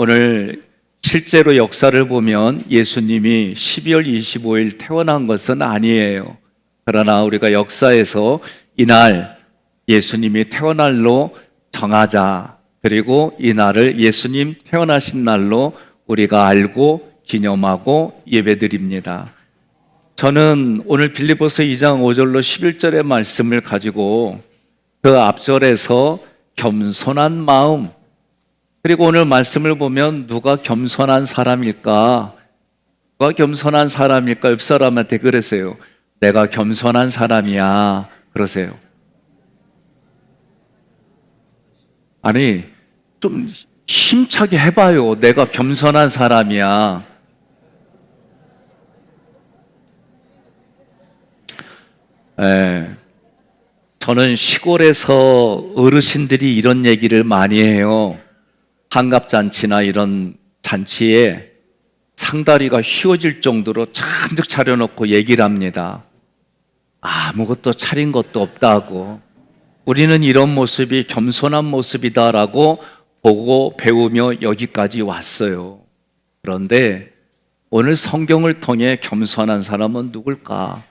오늘 실제로 역사를 보면 예수님이 12월 25일 태어난 것은 아니에요. 그러나 우리가 역사에서 이날 예수님이 태어날로 정하자. 그리고 이 날을 예수님 태어나신 날로 우리가 알고 기념하고 예배드립니다. 저는 오늘 빌립보서 2장 5절로 11절의 말씀을 가지고 그 앞절에서 겸손한 마음, 그리고 오늘 말씀을 보면 누가 겸손한 사람일까? 누가 겸손한 사람일까? 옆 사람한테 그러세요. 내가 겸손한 사람이야. 그러세요. 아니, 좀 힘차게 해봐요. 내가 겸손한 사람이야. 저는 시골에서 어르신들이 이런 얘기를 많이 해요. 환갑잔치나 이런 잔치에 상다리가 휘어질 정도로 잔뜩 차려놓고 얘기를 합니다. 아무것도 차린 것도 없다고. 우리는 이런 모습이 겸손한 모습이다라고 보고 배우며 여기까지 왔어요. 그런데 오늘 성경을 통해 겸손한 사람은 누굴까?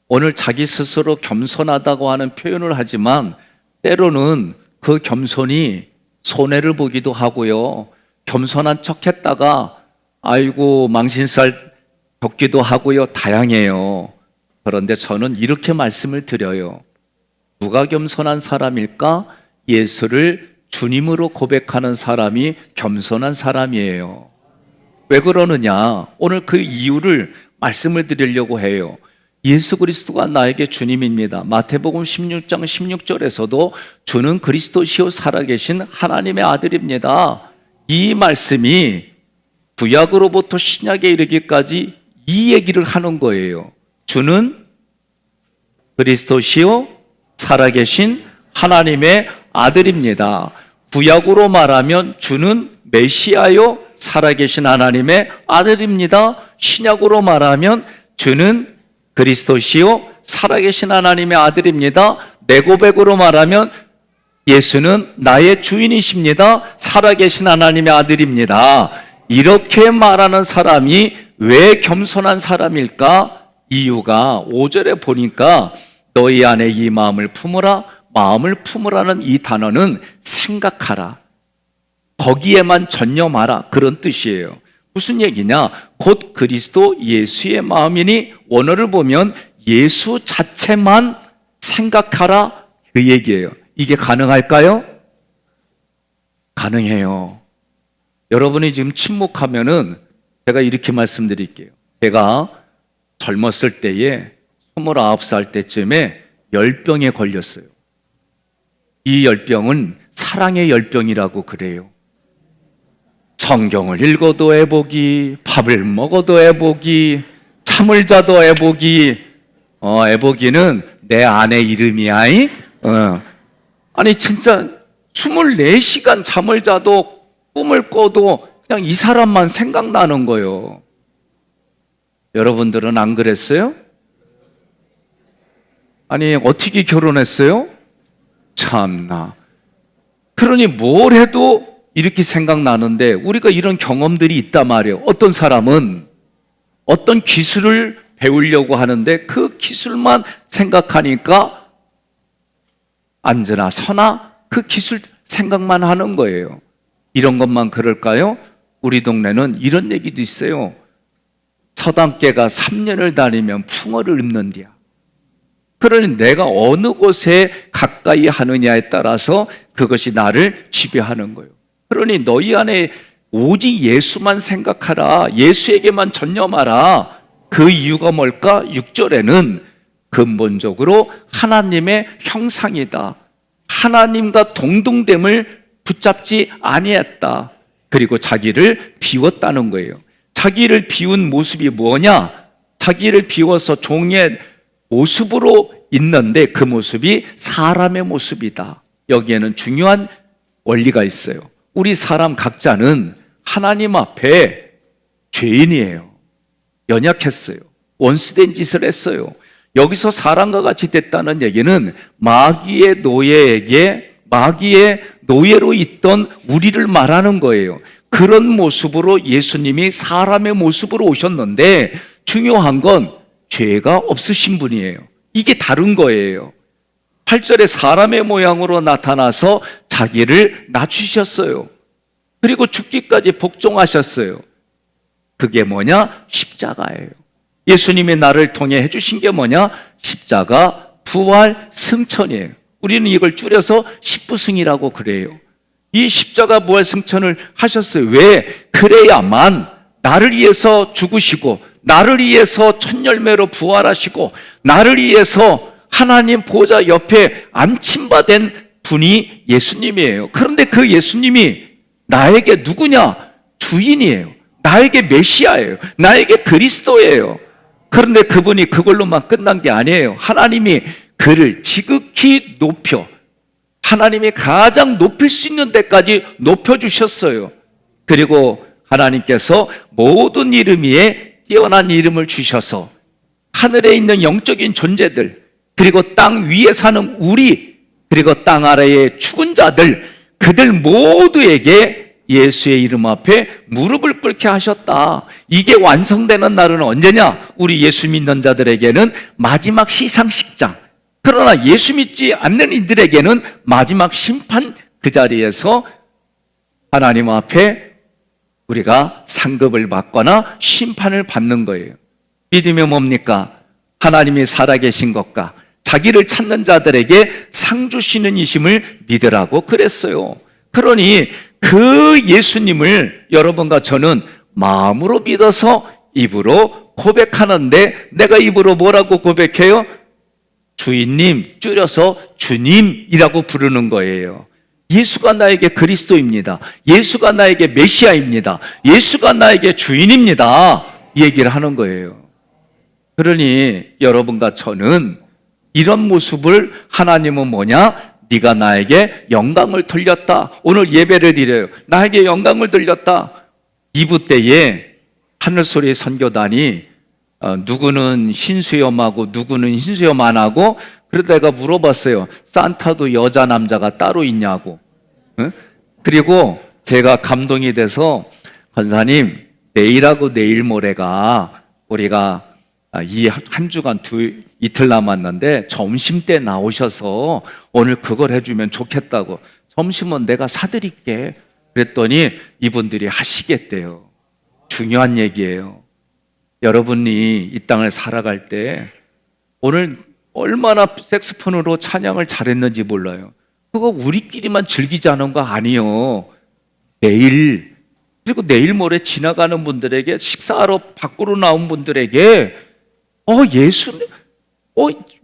오늘 자기 스스로 겸손하다고 하는 표현을 하지만 때로는 그 겸손이 손해를 보기도 하고요. 겸손한 척 했다가 아이고 망신살 겪기도 하고요. 다양해요. 그런데 저는 이렇게 말씀을 드려요. 누가 겸손한 사람일까? 예수를 주님으로 고백하는 사람이 겸손한 사람이에요. 왜 그러느냐? 오늘 그 이유를 말씀을 드리려고 해요. 예수 그리스도가 나에게 주님입니다. 마태복음 16장 16절에서도 주는 그리스도시요 살아계신 하나님의 아들입니다. 이 말씀이 구약으로부터 신약에 이르기까지 이 얘기를 하는 거예요. 주는 그리스도시요 살아계신 하나님의 아들입니다. 구약으로 말하면 주는 메시아요 살아계신 하나님의 아들입니다. 신약으로 말하면 주는 그리스도시요 살아계신 하나님의 아들입니다. 내 고백으로 말하면 예수는 나의 주인이십니다. 살아계신 하나님의 아들입니다. 이렇게 말하는 사람이 왜 겸손한 사람일까? 이유가 5절에 보니까 너희 안에 이 마음을 품으라. 마음을 품으라는 이 단어는 생각하라. 거기에만 전념하라. 그런 뜻이에요. 무슨 얘기냐? 곧 그리스도 예수의 마음이니 원어를 보면 예수 자체만 생각하라 그 얘기예요. 이게 가능할까요? 가능해요. 여러분이 지금 침묵하면은 제가 이렇게 말씀드릴게요. 제가 젊었을 때에 29살 때쯤에 열병에 걸렸어요. 이 열병은 사랑의 열병이라고 그래요. 성경을 읽어도 애보기, 밥을 먹어도 애보기, 잠을 자도 애보기. 애보기는 내 아내 이름이야. 아니 진짜 24시간 잠을 자도 꿈을 꿔도 그냥 이 사람만 생각나는 거예요. 여러분들은 안 그랬어요? 아니 어떻게 결혼했어요? 참나. 그러니 뭘 해도 이렇게 생각나는데 우리가 이런 경험들이 있단 말이에요. 어떤 사람은 어떤 기술을 배우려고 하는데 그 기술만 생각하니까 앉으나 서나 그 기술 생각만 하는 거예요. 이런 것만 그럴까요? 우리 동네는 이런 얘기도 있어요. 서당계가 3년을 다니면 풍어를 읊는디야. 그러니 내가 어느 곳에 가까이 하느냐에 따라서 그것이 나를 지배하는 거예요. 그러니 너희 안에 오직 예수만 생각하라. 예수에게만 전념하라. 그 이유가 뭘까? 6절에는 근본적으로 하나님의 형상이다. 하나님과 동등됨을 붙잡지 아니했다. 그리고 자기를 비웠다는 거예요. 자기를 비운 모습이 뭐냐? 자기를 비워서 종의 모습으로 있는데 그 모습이 사람의 모습이다. 여기에는 중요한 원리가 있어요. 우리 사람 각자는 하나님 앞에 죄인이에요. 연약했어요. 원수된 짓을 했어요. 여기서 사람과 같이 됐다는 얘기는 마귀의 노예로 있던 우리를 말하는 거예요. 그런 모습으로 예수님이 사람의 모습으로 오셨는데 중요한 건 죄가 없으신 분이에요. 이게 다른 거예요. 8절에 사람의 모양으로 나타나서 자기를 낮추셨어요. 그리고 죽기까지 복종하셨어요. 그게 뭐냐? 십자가예요. 예수님이 나를 통해 해주신 게 뭐냐? 십자가, 부활, 승천이에요. 우리는 이걸 줄여서 십부승이라고 그래요. 이 십자가 부활 승천을 하셨어요. 왜? 그래야만 나를 위해서 죽으시고 나를 위해서 첫 열매로 부활하시고 나를 위해서 하나님 보좌 옆에 안침받은 분이 예수님이에요. 그런데 그 예수님이 나에게 누구냐? 주인이에요. 나에게 메시아예요. 나에게 그리스도예요. 그런데 그분이 그걸로만 끝난 게 아니에요. 하나님이 그를 지극히 높여 하나님이 가장 높일 수 있는 데까지 높여주셨어요. 그리고 하나님께서 모든 이름 위에 뛰어난 이름을 주셔서 하늘에 있는 영적인 존재들, 그리고 땅 위에 사는 우리, 그리고 땅 아래의 죽은 자들, 그들 모두에게 예수의 이름 앞에 무릎을 꿇게 하셨다. 이게 완성되는 날은 언제냐? 우리 예수 믿는 자들에게는 마지막 시상식장. 그러나 예수 믿지 않는 이들에게는 마지막 심판, 그 자리에서 하나님 앞에 우리가 상급을 받거나 심판을 받는 거예요. 믿으면 뭡니까? 하나님이 살아계신 것과 자기를 찾는 자들에게 상 주시는 이심을 믿으라고 그랬어요. 그러니 그 예수님을 여러분과 저는 마음으로 믿어서 입으로 고백하는데, 내가 입으로 뭐라고 고백해요? 주인님, 줄여서 주님이라고 부르는 거예요. 예수가 나에게 그리스도입니다. 예수가 나에게 메시아입니다. 예수가 나에게 주인입니다. 이 얘기를 하는 거예요. 그러니 여러분과 저는 이런 모습을, 하나님은 뭐냐? 네가 나에게 영광을 돌렸다. 오늘 예배를 드려요. 나에게 영광을 돌렸다. 2부 때에 하늘소리 선교단이 누구는 흰수염하고 누구는 흰수염 안 하고, 그래서 내가 물어봤어요. 산타도 여자 남자가 따로 있냐고. 그리고 제가 감동이 돼서, 권사님 내일하고 내일 모레가 우리가 이 한 주간 이틀 남았는데 점심 때 나오셔서 오늘 그걸 해주면 좋겠다고. 점심은 내가 사드릴게. 그랬더니 이분들이 하시겠대요. 중요한 얘기예요. 여러분이 이 땅을 살아갈 때 오늘 얼마나 색소폰으로 찬양을 잘했는지 몰라요. 그거 우리끼리만 즐기자는 거 아니에요. 내일, 그리고 내일 모레 지나가는 분들에게, 식사하러 밖으로 나온 분들에게 예수님,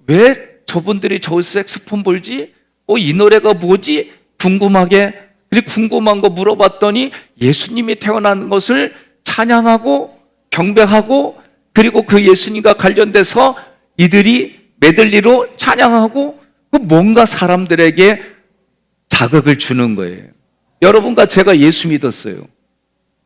왜 저분들이 저기서 색소폰 불지? 이 노래가 뭐지? 궁금하게, 그리고 궁금한 거 물어봤더니 예수님이 태어난 것을 찬양하고 경배하고, 그리고 그 예수님과 관련돼서 이들이 메들리로 찬양하고, 뭔가 사람들에게 자극을 주는 거예요. 여러분과 제가 예수 믿었어요.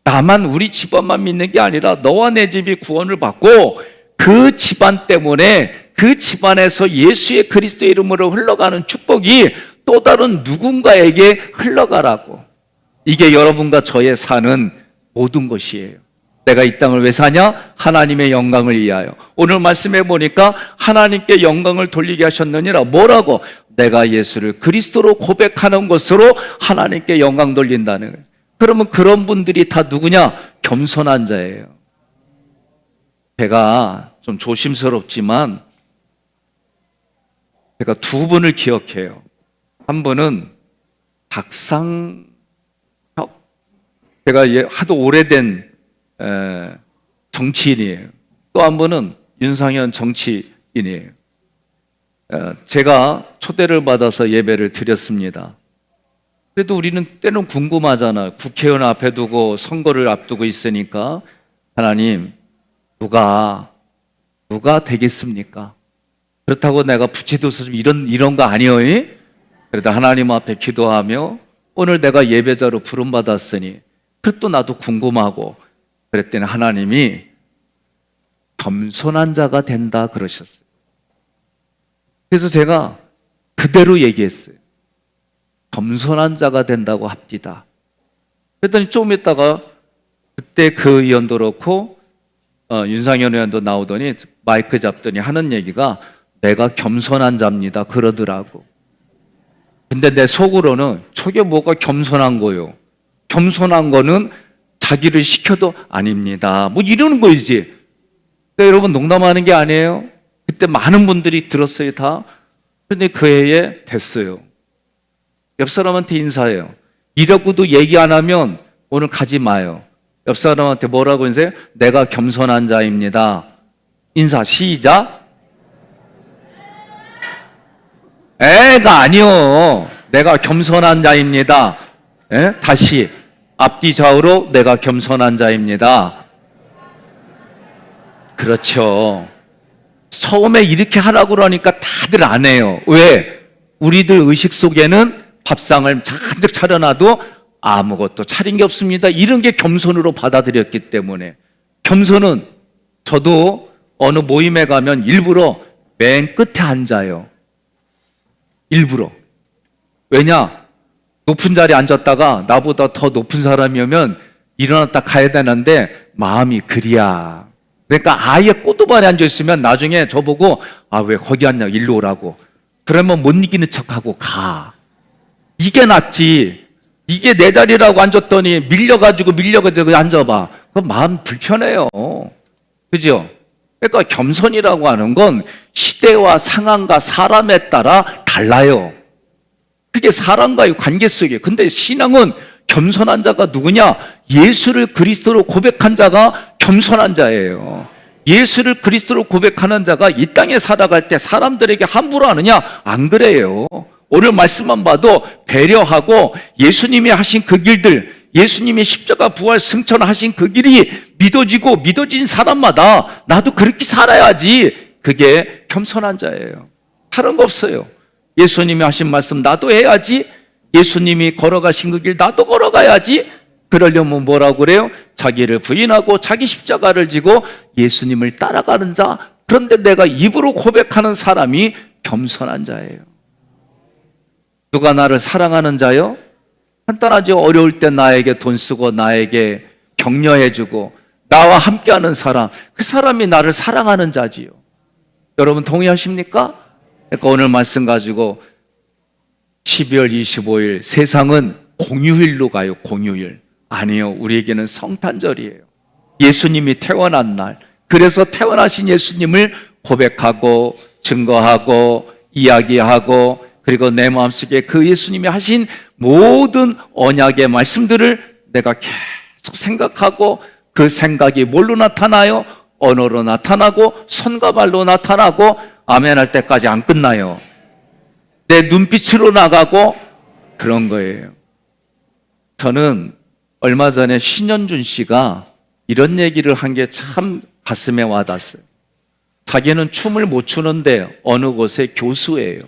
나만, 우리 집안만 믿는 게 아니라 너와 내 집이 구원을 받고 그 집안 때문에 그 집안에서 예수의 그리스도의 이름으로 흘러가는 축복이 또 다른 누군가에게 흘러가라고. 이게 여러분과 저의 사는 모든 것이에요. 내가 이 땅을 왜 사냐? 하나님의 영광을 위하여. 오늘 말씀해 보니까 하나님께 영광을 돌리게 하셨느니라. 뭐라고? 내가 예수를 그리스도로 고백하는 것으로 하나님께 영광 돌린다는 거예요. 그러면 그런 분들이 다 누구냐? 겸손한 자예요. 제가 좀 조심스럽지만 제가 두 분을 기억해요. 한 분은 박상혁, 제가 하도 오래된 정치인이에요. 또 한 분은 윤상현 정치인이에요. 제가 초대를 받아서 예배를 드렸습니다. 그래도 우리는 때는 궁금하잖아요. 국회의원 앞에 두고 선거를 앞두고 있으니까, 하나님 누가 되겠습니까? 그렇다고 내가 부채도서 이런 거 아니에요? 그래도 하나님 앞에 기도하며 오늘 내가 예배자로 부름받았으니, 그래도 나도 궁금하고, 그랬더니 하나님이 겸손한 자가 된다 그러셨어요. 그래서 제가 그대로 얘기했어요. 겸손한 자가 된다고 합디다. 그랬더니 좀 있다가 그때 그 의원도 그렇고 윤상현 의원도 나오더니 마이크 잡더니 하는 얘기가 내가 겸손한 자입니다 그러더라고. 근데 내 속으로는 저게 뭐가 겸손한 거요? 겸손한 거는 자기를 시켜도 아닙니다 뭐 이러는 거이지. 그러니까 여러분 농담하는 게 아니에요. 그때 많은 분들이 들었어요 다. 그런데 그 해에 됐어요. 옆 사람한테 인사해요. 이러고도 얘기 안 하면 오늘 가지 마요. 옆 사람한테 뭐라고 인사해요? 내가 겸손한 자입니다. 인사 시작. 애가 아니요. 내가 겸손한 자입니다. 에? 다시 앞뒤 좌우로 내가 겸손한 자입니다. 그렇죠. 처음에 이렇게 하라고 그러니까 다들 안 해요. 왜? 우리들 의식 속에는 밥상을 잔뜩 차려놔도 아무것도 차린 게 없습니다. 이런 게 겸손으로 받아들였기 때문에. 겸손은 저도 어느 모임에 가면 일부러 맨 끝에 앉아요. 일부러. 왜냐? 높은 자리에 앉았다가 나보다 더 높은 사람이 오면 일어났다 가야 되는데 마음이 그리야. 그러니까 아예 꼬두발에 앉아있으면 나중에 저보고 왜 거기 앉냐 일로 오라고. 그러면 못 이기는 척하고 가. 이게 낫지. 이게 내 자리라고 앉았더니 밀려가지고 앉아봐. 그럼 마음 불편해요. 그죠? 그러니까 겸손이라고 하는 건 시대와 상황과 사람에 따라 달라요. 그게 사람과의 관계 속에. 근데 신앙은 겸손한 자가 누구냐? 예수를 그리스도로 고백한 자가 겸손한 자예요. 예수를 그리스도로 고백하는 자가 이 땅에 살아갈 때 사람들에게 함부로 하느냐? 안 그래요. 오늘 말씀만 봐도 배려하고 예수님이 하신 그 길들, 예수님이 십자가 부활 승천하신 그 길이 믿어지고 믿어진 사람마다 나도 그렇게 살아야지. 그게 겸손한 자예요. 다른 거 없어요. 예수님이 하신 말씀 나도 해야지. 예수님이 걸어가신 그 길 나도 걸어가야지. 그러려면 뭐라고 그래요? 자기를 부인하고 자기 십자가를 지고 예수님을 따라가는 자. 그런데 내가 입으로 고백하는 사람이 겸손한 자예요. 누가 나를 사랑하는 자요? 간단하죠. 어려울 때 나에게 돈 쓰고 나에게 격려해주고 나와 함께하는 사람, 그 사람이 나를 사랑하는 자지요. 여러분 동의하십니까? 그러니까 오늘 말씀 가지고 12월 25일 세상은 공휴일로 가요. 공휴일. 아니요. 우리에게는 성탄절이에요. 예수님이 태어난 날. 그래서 태어나신 예수님을 고백하고 증거하고 이야기하고 그리고 내 마음속에 그 예수님이 하신 모든 언약의 말씀들을 내가 계속 생각하고 그 생각이 뭘로 나타나요? 언어로 나타나고 손과 발로 나타나고 아멘 할 때까지 안 끝나요. 내 눈빛으로 나가고 그런 거예요. 저는 얼마 전에 신현준 씨가 이런 얘기를 한 게 참 가슴에 와닿았어요. 자기는 춤을 못 추는데 어느 곳의 교수예요.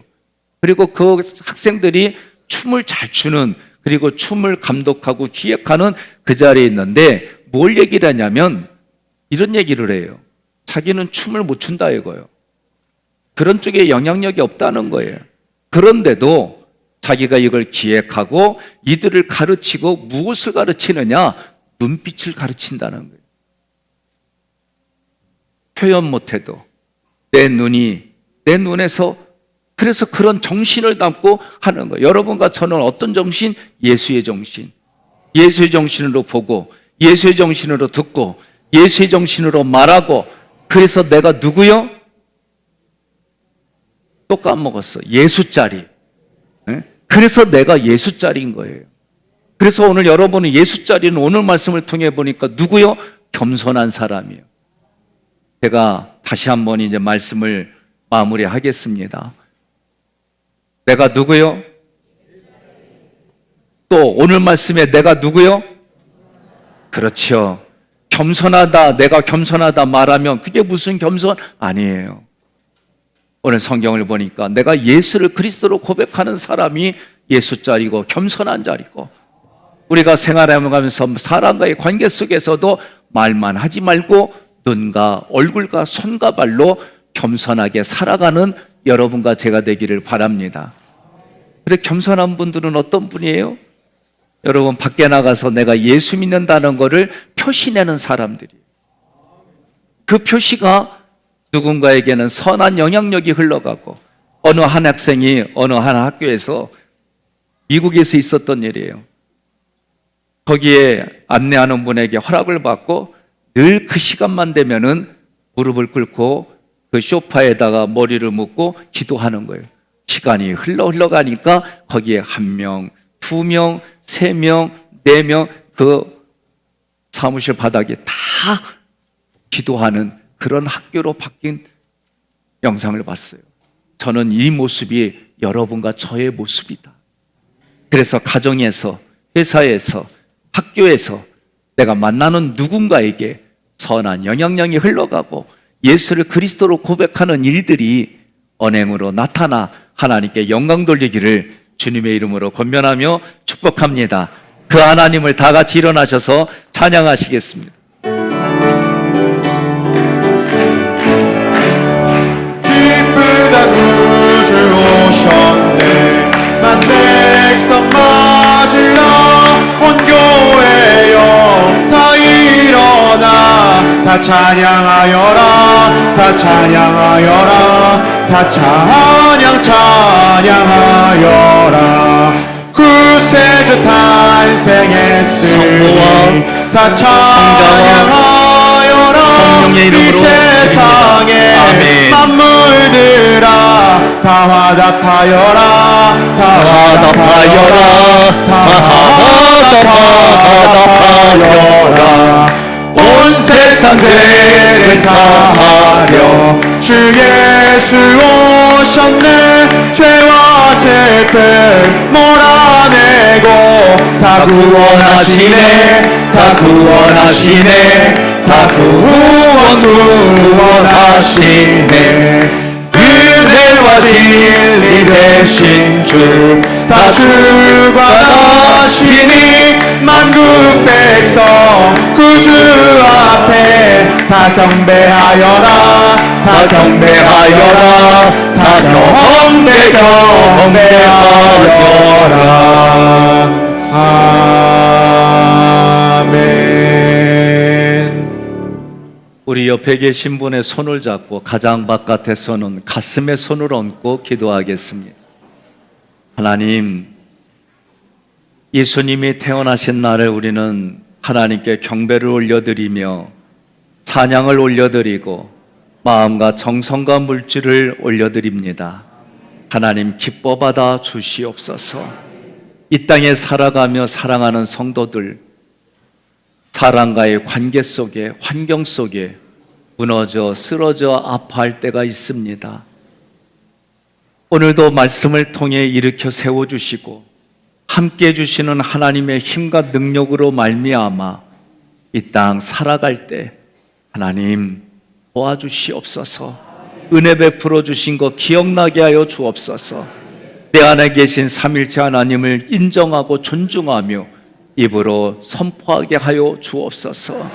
그리고 그 학생들이 춤을 잘 추는 그리고 춤을 감독하고 기획하는 그 자리에 있는데 뭘 얘기를 하냐면 이런 얘기를 해요. 자기는 춤을 못 춘다 이거예요. 그런 쪽에 영향력이 없다는 거예요. 그런데도 자기가 이걸 기획하고 이들을 가르치고 무엇을 가르치느냐? 눈빛을 가르친다는 거예요. 표현 못해도 내 눈에서 그래서 그런 정신을 담고 하는 거예요. 여러분과 저는 어떤 정신? 예수의 정신. 예수의 정신으로 보고 예수의 정신으로 듣고 예수의 정신으로 말하고 그래서 내가 누구요? 또 까먹었어. 예수짜리. 그래서 내가 예수짜리인 거예요. 그래서 오늘 여러분은 예수짜리는 오늘 말씀을 통해 보니까 누구요? 겸손한 사람이에요. 제가 다시 한번 이제 말씀을 마무리하겠습니다. 내가 누구요? 또 오늘 말씀에 내가 누구요? 그렇죠. 겸손하다, 내가 겸손하다 말하면 그게 무슨 겸손? 아니에요. 오늘 성경을 보니까 내가 예수를 그리스도로 고백하는 사람이 예수짜리고 겸손한 자리고 우리가 생활해가면서 사람과의 관계 속에서도 말만 하지 말고 눈과 얼굴과 손과 발로 겸손하게 살아가는 여러분과 제가 되기를 바랍니다. 그래 겸손한 분들은 어떤 분이에요? 여러분 밖에 나가서 내가 예수 믿는다는 것을 표시내는 사람들이에요. 그 표시가 누군가에게는 선한 영향력이 흘러가고 어느 한 학생이 어느 한 학교에서 미국에서 있었던 일이에요. 거기에 안내하는 분에게 허락을 받고 늘 그 시간만 되면은 무릎을 꿇고 그 소파에다가 머리를 묻고 기도하는 거예요. 시간이 흘러가니까 거기에 1명, 2명, 3명, 4명 그 사무실 바닥에 다 기도하는 그런 학교로 바뀐 영상을 봤어요. 저는 이 모습이 여러분과 저의 모습이다. 그래서 가정에서, 회사에서, 학교에서 내가 만나는 누군가에게 선한 영향력이 흘러가고 예수를 그리스도로 고백하는 일들이 언행으로 나타나 하나님께 영광 돌리기를 주님의 이름으로 권면하며 축복합니다. 그 하나님을 다 같이 일어나셔서 찬양하시겠습니다. 기쁘다 구주 오셨네. 만 백성 맞으러 온 교회여 다 일어나 다 찬양하여라 다 찬양하여라 다 찬양하여라. 구세주 탄생했으니 다 찬양하여라. 성령의 이름으로 이 세상에 아멘. 만물들아 다 화답하여라 다 화답하여라 다 화답하여라. 온 세상 죄를 사하려 주 예수 오셨네. 죄와 슬픔 몰아내고 다 구원하시네 다 구원하시네 다 구원하시네. 은혜와 진리 되신 주 다 주관하시니 만국 백성 구주 앞에 다 경배하여라 다 경배하여라 다 경배하여라. 아멘. 우리 옆에 계신 분의 손을 잡고 가장 바깥에서는 가슴에 손을 얹고 기도하겠습니다. 하나님, 예수님이 태어나신 날을 우리는 하나님께 경배를 올려드리며 찬양을 올려드리고 마음과 정성과 물질을 올려드립니다. 하나님 기뻐 받아 주시옵소서. 이 땅에 살아가며 사랑하는 성도들, 사람과의 관계 속에, 환경 속에 무너져 쓰러져 아파할 때가 있습니다. 오늘도 말씀을 통해 일으켜 세워주시고 함께 해주시는 하나님의 힘과 능력으로 말미암아 이 땅 살아갈 때 하나님 도와주시옵소서. 은혜 베풀어 주신 것 기억나게 하여 주옵소서. 내 안에 계신 삼일체 하나님을 인정하고 존중하며 입으로 선포하게 하여 주옵소서.